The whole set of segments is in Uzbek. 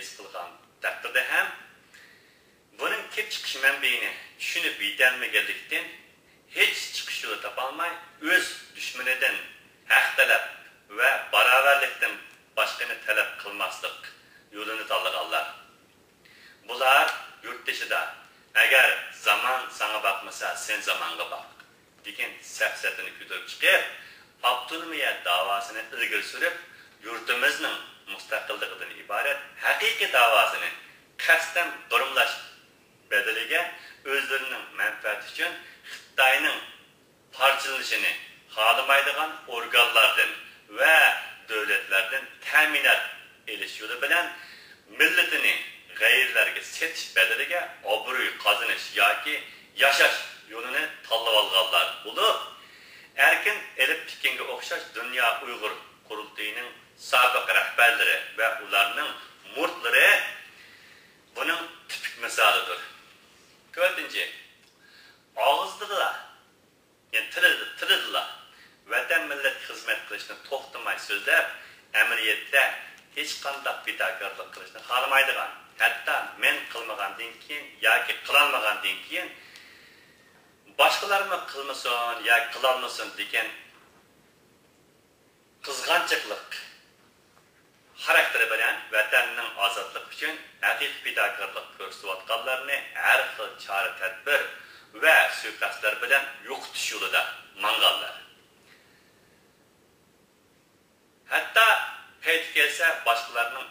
his qilgan taqdirda ham buning kelib chiqish manbaini tushunib yetolmaganlikdan hech chiqish yo'li topolmay o'z dushmanidan haq talab va barobarlikdan boshqani talab qilmaslik yo'lini tanlaganlar. Bular yurtdishida agar zaman sana bakmasa sen zamanға bak degan safsatini ko'tarib chiqib, avtonomiya davosini ilgari surib, yurtimizning mustaqilligidan iborat haqiqiy davosini qasddan burumlash bedeliga o'zlarining manfaati uchun Xitoyning parchalanishini xohlamaydigan organlardan va davlatlardan ta'minot elish yo'li bilan millatini g'ayirlarga setish bedeliga obro'y qozonish yoki yashash yo'lini tanlab olganlar bo'lib, erkin elib tikanga o'xshash Dunyo Uyg'ur qurultayining sobiq rahbarlari va ularning murtlari buning tipik misolidir. 4. Og'izdilar, yani tilidilar, vatan millat xizmat qilishni to'xtamay so'zlab, amaliyotda hech qanday fidokorlik qilishni xohlamaydigan, hatto men qilmagandan keyin yoki qilolmagandan keyin boshqalarni qilmasin yoki qilolmasin degan qizg'anchiqlik xarakteri bilan vatanning ozodligi uchun haqiqiy fidokorlik ko'rsatayotganlarni har xil chora tadbir va suiqasdlar bilan yo'qotish yo'lida manganlar. Hatto payt kelsa boshqalarning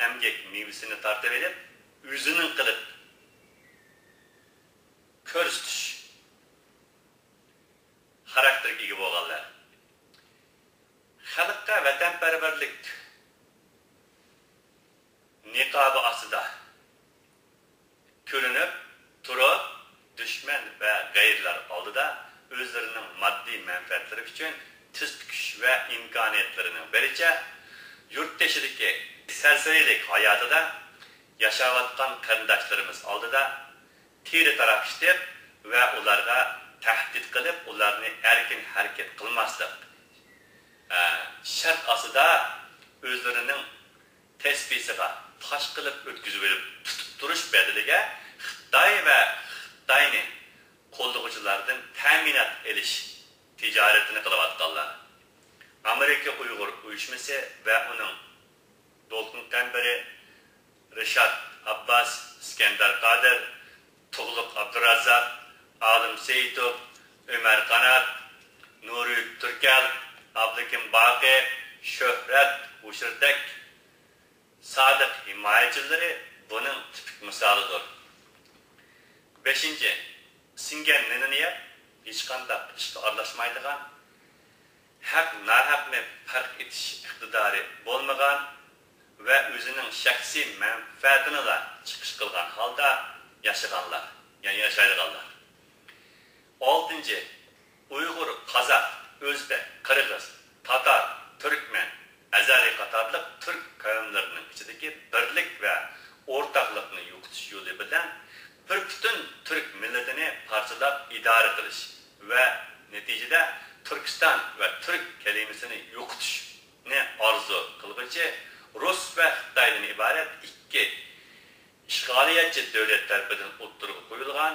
emgak mevasini tortib edib, o'zining qilib ko'rsatish xarakterga ega bo'lganlar. Xalqqa vatanparvarlik niqobi ostida ko'rinib turib, dushman va g'ayrlar oldida o'zlarining moddiy manfaatlari uchun tiz tukish va imkoniyatlarini bericha yurtdashidagi sarsariylik hayotida yashayotgan qarindoshlarimiz oldida teri taraqishib va ularga tahdid qilib, ularni erkin harakat qilmaslik shart ostida o'zlarining tasbisiga tosh qilib o'tkazib berib tutib turish bedeliga Xitoy va Xitoyni qo'llovchilardan ta'minot elish tijoratini qilayotganlar. Amerika Uyg'ur uyushmasi va uning Dolqin Qambari, Rishad Abbas, Iskandar Qodir, Tug'luq Abdurazzoq, Alim Seyitov, Ömer Qanat, Nuri Turkal, Abdukim Baqi, Shuhrat Ushirdek sadiq himoyachilari buning tipik misolidir. 5. Singan niyat hech qanday ishga aralashmaydigan, haq nahaqni farq etish iqtidori bo'lmagan va o'zining shaxsiy manfaatini da chiqish qilgan holda yashaganlar, ya'ni yashaydiganlar. 6. Uyg'ur, Qozoq, O'zbek, Qirg'iz, Tatar, Turkmen, Azari qatorliq Türk qavmlarining ichidagi birlik va o'rtoqlikni yo'qotish yo'li bilan bir butun Türk millatini parchalab idora qilish va natijada Turkiston va Türk kalimasini yo'qotishni orzu qilg'ichi Rus va Xitoydan iborat ikki ishg'oliyatchi davlatlar bilan o'ttirib qo'yilgan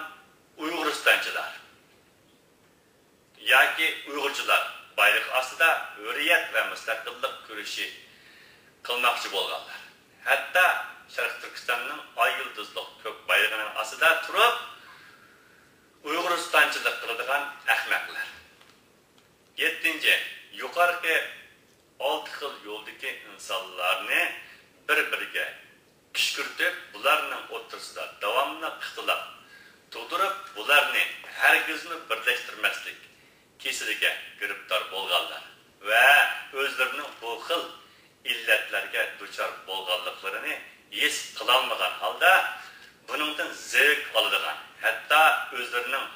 Uyg'uristonchilar yoki Uyg'urchilar bayroq ostida hurriyat va mustaqillik kurashi qilmoqchi bo'lganlar. Hatto Sharq Turkistonning oy yulduzli ko'k bayrog'ining ostida turib Uyg'uristonchilik qiladigan ahmoqlar. 7. Yuqorqi 6 xil yo'ldagi insonlarni bir-biriga kishkirtib, bularning o'rtasida davomli ixtilof tug'dirib, bularni hargizmi birlashtirmaslik kesiliga giribdor bo'lganlar va o'zlarining bu xil illatlarga duchor bo'lganliklarini his qilolmagan holda buningdan zevk oladigan, hatto o'zlarining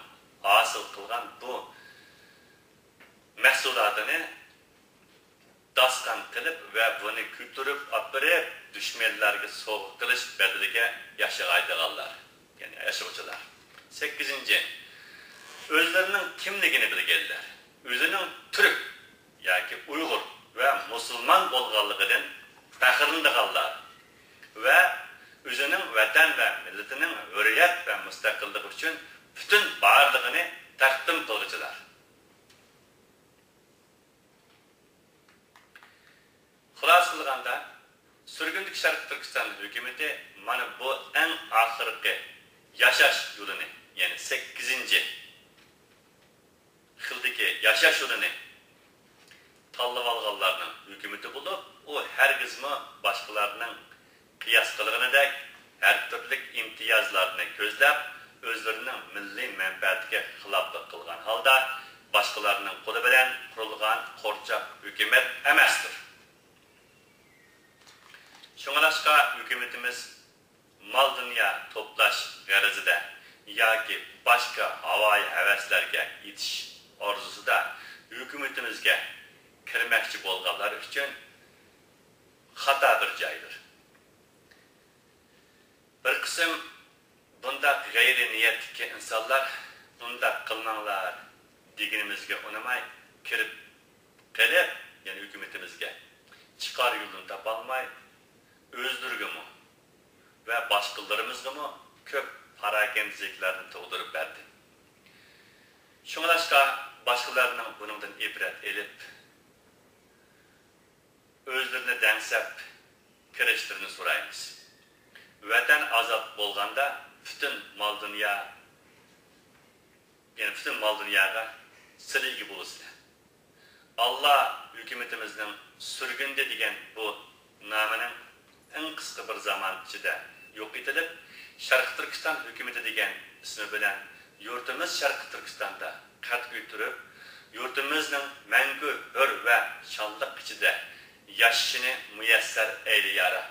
hosil qilgan bu mahsulotini dastan qilib va buni ko'tarib olib dushmanlarga sovg'a qilish bedeliga yashaydiganlar, ya'ni yashovchilar. 8. O'zlarining kimligini bilganlar, o'zining Türk yoki Uyg'ur va musulmon bo'lganligidan faxrlanganlar va uchun bütün barlig'ini taqdim qiluvchilar. Xulosa qilganda, Sürgünlük Sharq Turkiston hukumati mana bu eng oxirgi yashash yo'lini, ya'ni 8-xildagi yashash yo'lini tanlab olganlarning hukumati bo'lib, u hargizmi boshqalarning qiyos qilganidek har turli imtiyozlarni ko'zlab, o'zlarining milliy manfaatiga xiloflik qilgan holda boshqalarning qo'li bilan qurilgan qo'rchoq hukumat emasdir. Şoňalashqa hukumatimiz mal dünya toplash g'arazida yoki boshqa havoyi havaslarga yetish orzusida hukumatimizga kirmoqchi bo'lganlar uchun xato bir joydir. Bir qism bundaq g'ayri niyatli insonlar bundaq qilmanglar deganimizga unamay kirib qilib, ya'ni hukumatimizga chiqar yo'lini topolmay özlürgümü ve başkalarımızgımı köp parakendizliklerini tug'dirib berdi. Şoňalashqa başkalarının bunundan ibret elip, özlerine densep kirişlerini sorayımız. Vatan azat bolganda bütün mal dünya, yani bütün mal dünyaga siligi bulursa. Allah hükümetimizin sürgünde degen bu namının en kısa bir zaman içinde yok edilip, Şarkı Türkistan hükümeti degen ismi bilen yurtimiz Şarkı Türkistan'da qat götürüp, yurtimizning mangu hür ve şanlık içinde yaşını müyesser eyleyara